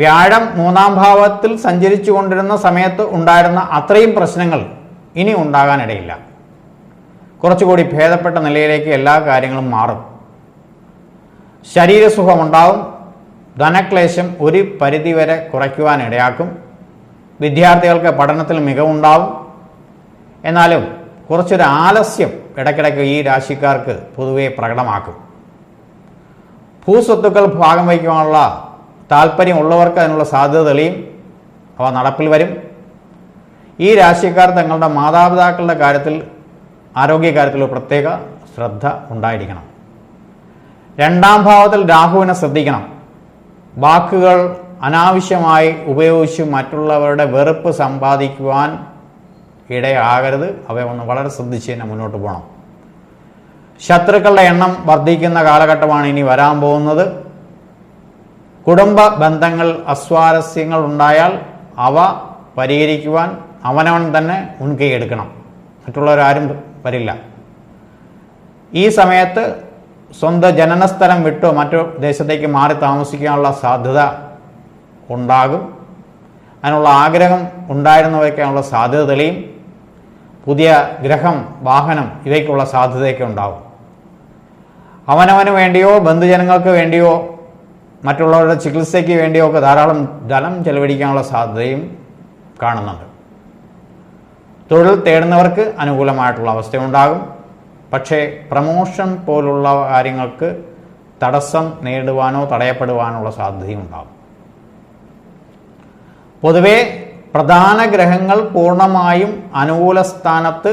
വ്യാഴം 3-ാം ഭാവത്തിൽ സഞ്ചരിച്ചു കൊണ്ടിരുന്ന സമയത്ത് ഉണ്ടായിരുന്ന അത്രയും പ്രശ്നങ്ങൾ ഇനി ഉണ്ടാകാനിടയില്ല. കുറച്ചുകൂടി ഭേദപ്പെട്ട നിലയിലേക്ക് എല്ലാ കാര്യങ്ങളും മാറും. ശരീരസുഖമുണ്ടാവും. ധനക്ലേശം ഒരു പരിധിവരെ കുറയ്ക്കുവാനിടയാക്കും. വിദ്യാർത്ഥികൾക്ക് പഠനത്തിൽ മികവുണ്ടാവും. എന്നാലും കുറച്ചൊരു ആലസ്യം ഇടയ്ക്കിടയ്ക്ക് ഈ രാശിക്കാർക്ക് പൊതുവെ പ്രകടമാക്കും. ഭൂസ്വത്തുക്കൾ ഭാഗം വയ്ക്കുവാനുള്ള താല്പര്യമുള്ളവർക്ക് അതിനുള്ള സാധ്യത തെളിയും. അവ നടപ്പിൽ വരും. ഈ രാശിക്കാർ തങ്ങളുടെ മാതാപിതാക്കളുടെ കാര്യത്തിൽ ആരോഗ്യകാര്യത്തിൽ പ്രത്യേക ശ്രദ്ധ ഉണ്ടായിരിക്കണം. 2-ാം ഭാവത്തിൽ രാഹുവിനെ ശ്രദ്ധിക്കണം. വാക്കുകൾ അനാവശ്യമായി ഉപയോഗിച്ച് മറ്റുള്ളവരുടെ വെറുപ്പ് സമ്പാദിക്കുവാൻ ഇടയാകരുത്. അവയൊന്ന് വളരെ ശ്രദ്ധിച്ച് തന്നെ മുന്നോട്ട് പോകണം. ശത്രുക്കളുടെ എണ്ണം വർദ്ധിക്കുന്ന കാലഘട്ടമാണ് ഇനി വരാൻ പോകുന്നത്. കുടുംബ ബന്ധങ്ങൾ അസ്വാരസ്യങ്ങൾ ഉണ്ടായാൽ അവ പരിഹരിക്കുവാൻ അവനവൻ തന്നെ മുൻകൈ എടുക്കണം. മറ്റുള്ളവരാരും വരില്ല. ഈ സമയത്ത് സ്വന്തം ജനനസ്ഥലം വിട്ടോ മറ്റു ദേശത്തേക്ക് മാറി താമസിക്കാനുള്ള സാധ്യത ഉണ്ടാകും. അതിനുള്ള ആഗ്രഹം ഉണ്ടായിരുന്നവയ്ക്കുള്ള സാധ്യത തെളിയും. പുതിയ ഗ്രഹം, വാഹനം ഇവയ്ക്കുള്ള സാധ്യതയൊക്കെ ഉണ്ടാകും. അവനവന് വേണ്ടിയോ ബന്ധുജനങ്ങൾക്ക് വേണ്ടിയോ മറ്റുള്ളവരുടെ ചികിത്സയ്ക്ക് വേണ്ടിയോ ഒക്കെ ധാരാളം ധനം ചെലവഴിക്കാനുള്ള സാധ്യതയും കാണുന്നുണ്ട്. തൊഴിൽ തേടുന്നവർക്ക് അനുകൂലമായിട്ടുള്ള അവസ്ഥയുണ്ടാകും. പക്ഷേ പ്രമോഷൻ പോലുള്ള കാര്യങ്ങൾക്ക് തടസ്സം നേരിടുവാനോ തടയപ്പെടുവാനുള്ള സാധ്യതയും ഉണ്ടാകും. പൊതുവെ പ്രധാന ഗ്രഹങ്ങൾ പൂർണ്ണമായും അനുകൂല സ്ഥാനത്ത്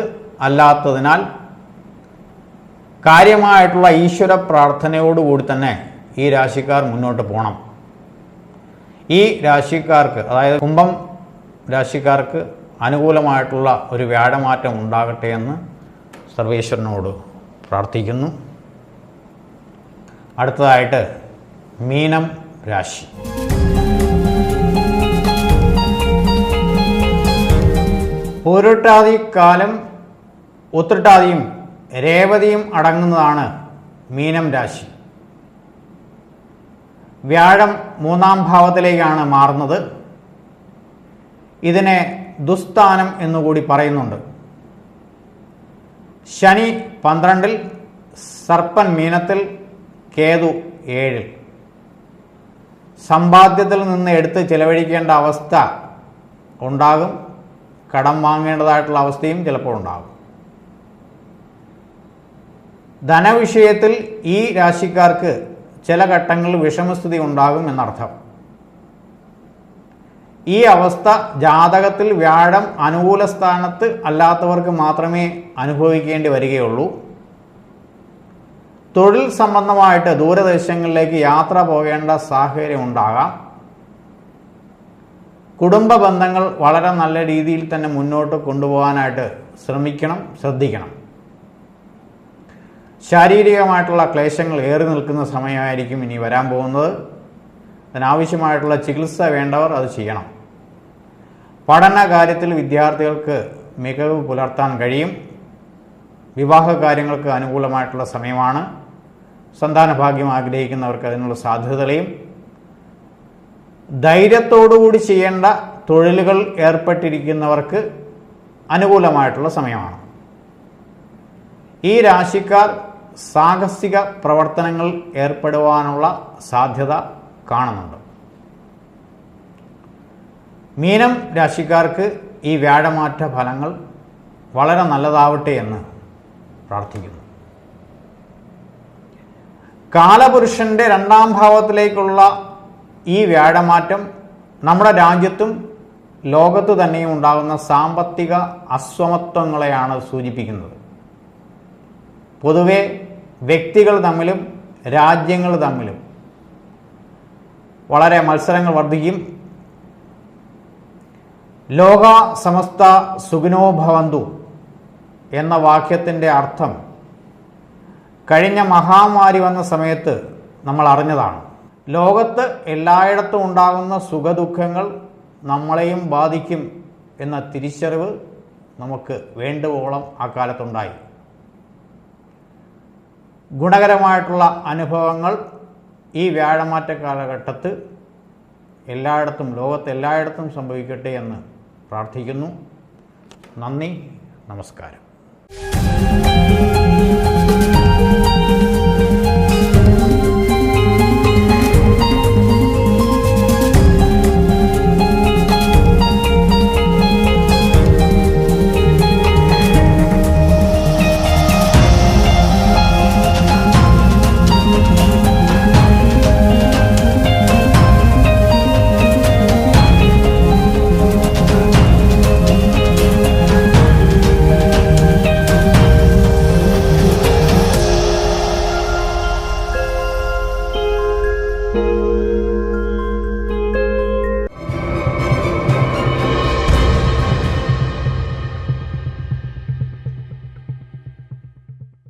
അല്ലാത്തതിനാൽ കാര്യമായിട്ടുള്ള ഈശ്വര പ്രാർത്ഥനയോടുകൂടി തന്നെ ഈ രാശിക്കാർ മുന്നോട്ട് പോകണം. ഈ രാശിക്കാർക്ക്, അതായത് കുംഭം രാശിക്കാർക്ക് അനുകൂലമായിട്ടുള്ള ഒരു വ്യാഴമാറ്റം ഉണ്ടാകട്ടെ എന്ന് സർവേശ്വരനോട് പ്രാർത്ഥിക്കുന്നു. അടുത്തതായിട്ട് മീനം രാശി. പൂരുട്ടാതി കാലം ഉത്രട്ടാതിയും രേവതിയും അടങ്ങുന്നതാണ് മീനം രാശി. വ്യാഴം 3-ാം ഭാവത്തിലേക്കാണ് മാറുന്നത്. ഇതിനെ ദുസ്ഥാനം എന്നുകൂടി പറയുന്നുണ്ട്. ശനി 12-ൽ, സർപ്പൻ മീനത്തിൽ, കേതു 7-ൽ. സമ്പാദ്യത്തിൽ നിന്ന് എടുത്ത് ചെലവഴിക്കേണ്ട അവസ്ഥ ഉണ്ടാകും. കടം വാങ്ങേണ്ടതായിട്ടുള്ള അവസ്ഥയും ചിലപ്പോൾ ഉണ്ടാകും. ധനവിഷയത്തിൽ ഈ രാശിക്കാർക്ക് ചില ഘട്ടങ്ങളിൽ വിഷമസ്ഥിതി ഉണ്ടാകും എന്നർത്ഥം. ഈ അവസ്ഥ ജാതകത്തിൽ വ്യാഴം അനുകൂല സ്ഥാനത്ത് അല്ലാത്തവർക്ക് മാത്രമേ അനുഭവിക്കേണ്ടി വരികയുള്ളൂ. തൊഴിൽ സംബന്ധമായിട്ട് ദൂരദേശങ്ങളിലേക്ക് യാത്ര പോകേണ്ട സാഹചര്യം ഉണ്ടാകാം. കുടുംബ ബന്ധങ്ങൾ വളരെ നല്ല രീതിയിൽ തന്നെ മുന്നോട്ട് കൊണ്ടുപോകാനായിട്ട് ശ്രദ്ധിക്കണം. ശാരീരികമായിട്ടുള്ള ക്ലേശങ്ങൾ ഏറി നിൽക്കുന്ന സമയമായിരിക്കും ഇനി വരാൻ പോകുന്നത്. അതിനാവശ്യമായിട്ടുള്ള ചികിത്സ വേണ്ടവർ അത് ചെയ്യണം. പഠന കാര്യത്തിൽ വിദ്യാർത്ഥികൾക്ക് മികവ് പുലർത്താൻ കഴിയും. വിവാഹ കാര്യങ്ങൾക്ക് അനുകൂലമായിട്ടുള്ള സമയമാണ്. സന്താന ഭാഗ്യം ആഗ്രഹിക്കുന്നവർക്ക് അതിനുള്ള സാധ്യത തെളിയും. ധൈര്യത്തോടുകൂടി ചെയ്യേണ്ട തൊഴിലുകൾ ഏർപ്പെട്ടിരിക്കുന്നവർക്ക് അനുകൂലമായിട്ടുള്ള സമയമാണ്. ഈ രാശിക്കാർ സാഹസിക പ്രവർത്തനങ്ങൾ ഏർപ്പെടുവാനുള്ള സാധ്യത കാണുന്നുണ്ട്. മീനം രാശിക്കാർക്ക് ഈ വ്യാഴമാറ്റ ഫലങ്ങൾ വളരെ നല്ലതാവട്ടെ എന്ന് പ്രാർത്ഥിക്കുന്നു. കാലപുരുഷന്റെ 2-ാം ഭാവത്തിലേക്കുള്ള ഈ വ്യാഴമാറ്റം നമ്മുടെ രാജ്യത്തും ലോകത്ത് തന്നെയും ഉണ്ടാകുന്ന സാമ്പത്തിക അസമത്വങ്ങളെയാണ് സൂചിപ്പിക്കുന്നത്. പൊതുവെ വ്യക്തികൾ തമ്മിലും രാജ്യങ്ങൾ തമ്മിലും വളരെ മത്സരങ്ങൾ വർദ്ധിക്കും. ലോക സമസ്ത സുഖിനോ ഭവന്തു എന്ന വാക്യത്തിൻ്റെ അർത്ഥം കഴിഞ്ഞ മഹാമാരി വന്ന സമയത്ത് നമ്മൾ അറിഞ്ഞതാണ്. ലോകത്ത് എല്ലായിടത്തും ഉണ്ടാകുന്ന സുഖദുഃഖങ്ങൾ നമ്മളെയും ബാധിക്കും എന്ന തിരിച്ചറിവ് നമുക്ക് വേണ്ടുവോളം അക്കാലത്തുണ്ടായി. ഗുണകരമായിട്ടുള്ള അനുഭവങ്ങൾ ഈ വ്യാഴമാറ്റ കാലഘട്ടത്ത് ലോകത്തെല്ലായിടത്തും സംഭവിക്കട്ടെ എന്ന് പ്രാർത്ഥിക്കുന്നു. നന്ദി, നമസ്കാരം.